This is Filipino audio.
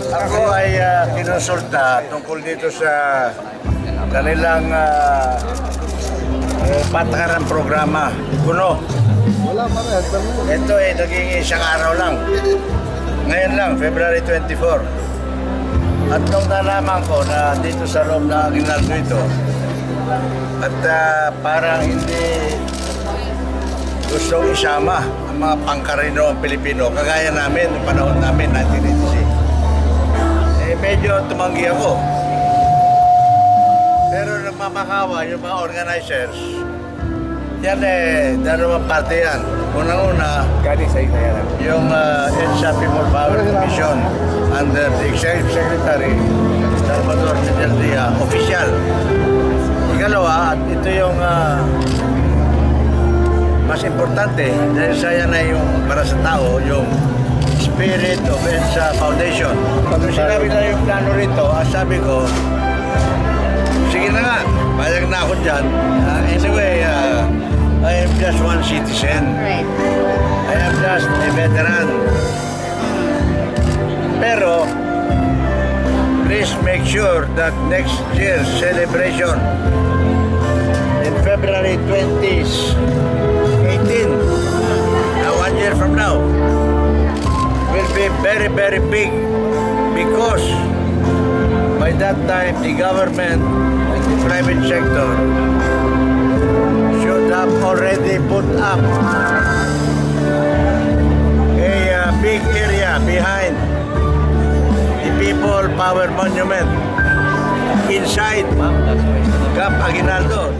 Ako ay kinonsulta tungkol dito sa kanilang patakaran programa. Kuno. Ito ay naging isang araw lang. Ngayon lang, February 24. At nung nalaman ko na dito sa loob ng Aguinaldo ito, at parang hindi gustong isama ang mga pangkarino ang Pilipino, kagaya namin, noong panahon namin, 1986. Medyo tumanggi ako. Pero nagmamakawa yung mga organizers, yan dalawang parte yan. Unang-una, yung EDSA People Power Commission under the Executive Secretary, Salvador Medialdea, official. Ikalawa, at ito yung mas importante, dahil saya na yung para sa tao, yung Spirit of EDSA Foundation. Pag sinabi na yung plano rito, sabi ko, sige na nga, payag na ako dyan. Anyway, I am just one citizen. Right. I am just a veteran. Pero, please make sure that next year's celebration in February 2018, 1 year from now, will be very, very big because by that time the government and the private sector should have already put up a big area behind the People Power Monument inside Camp Aguinaldo.